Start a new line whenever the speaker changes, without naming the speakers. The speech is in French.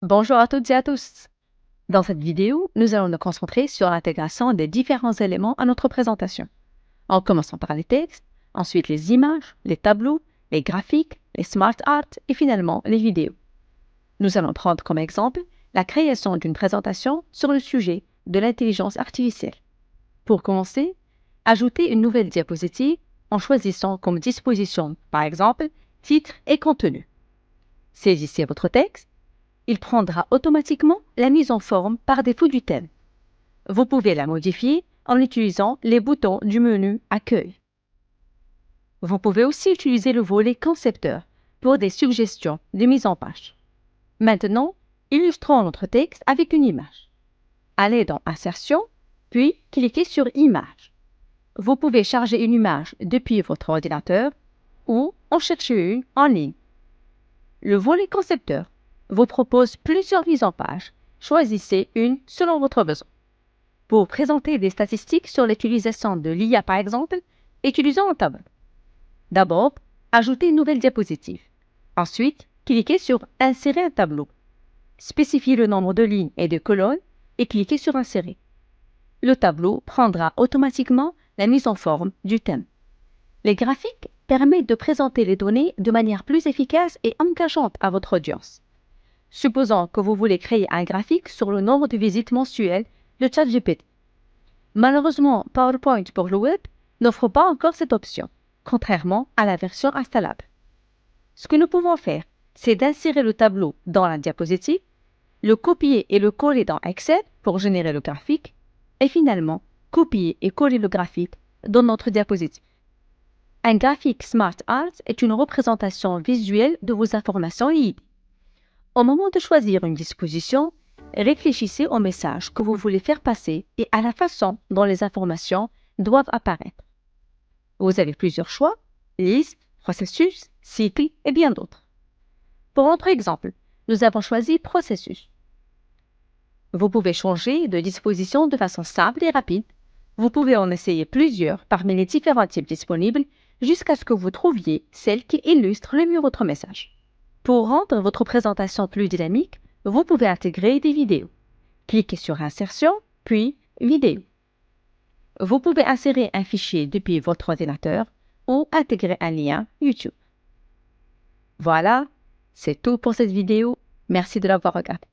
Bonjour à toutes et à tous. Dans cette vidéo, nous allons nous concentrer sur l'intégration des différents éléments à notre présentation, en commençant par les textes, ensuite les images, les tableaux, les graphiques, les smart art et finalement les vidéos. Nous allons prendre comme exemple la création d'une présentation sur le sujet de l'intelligence artificielle. Pour commencer, ajoutez une nouvelle diapositive en choisissant comme disposition, par exemple, titre et contenu. Saisissez votre texte. Il prendra automatiquement la mise en forme par défaut du thème. Vous pouvez la modifier en utilisant les boutons du menu Accueil. Vous pouvez aussi utiliser le volet Concepteur pour des suggestions de mise en page. Maintenant, illustrons notre texte avec une image. Allez dans Insertion, puis cliquez sur Image. Vous pouvez charger une image depuis votre ordinateur ou en chercher une en ligne. Le volet Concepteur vous propose plusieurs mises en page. Choisissez une selon votre besoin. Pour présenter des statistiques sur l'utilisation de l'IA par exemple, utilisons un tableau. D'abord, ajoutez une nouvelle diapositive. Ensuite, cliquez sur Insérer un tableau. Spécifiez le nombre de lignes et de colonnes et cliquez sur Insérer. Le tableau prendra automatiquement la mise en forme du thème. Les graphiques permettent de présenter les données de manière plus efficace et engageante à votre audience. Supposons que vous voulez créer un graphique sur le nombre de visites mensuelles de ChatGPT. Malheureusement, PowerPoint pour le web n'offre pas encore cette option, contrairement à la version installable. Ce que nous pouvons faire, c'est d'insérer le tableau dans la diapositive, le copier et le coller dans Excel pour générer le graphique, et finalement, copier et coller le graphique dans notre diapositive. Un graphique Smart Art est une représentation visuelle de vos informations et idées. Au moment de choisir une disposition, réfléchissez au message que vous voulez faire passer et à la façon dont les informations doivent apparaître. Vous avez plusieurs choix, liste, processus, cycle et bien d'autres. Pour notre exemple, nous avons choisi processus. Vous pouvez changer de disposition de façon simple et rapide. Vous pouvez en essayer plusieurs parmi les différents types disponibles jusqu'à ce que vous trouviez celle qui illustre le mieux votre message. Pour rendre votre présentation plus dynamique, vous pouvez intégrer des vidéos. Cliquez sur Insertion, puis Vidéo. Vous pouvez insérer un fichier depuis votre ordinateur ou intégrer un lien YouTube. Voilà, c'est tout pour cette vidéo. Merci de l'avoir regardée.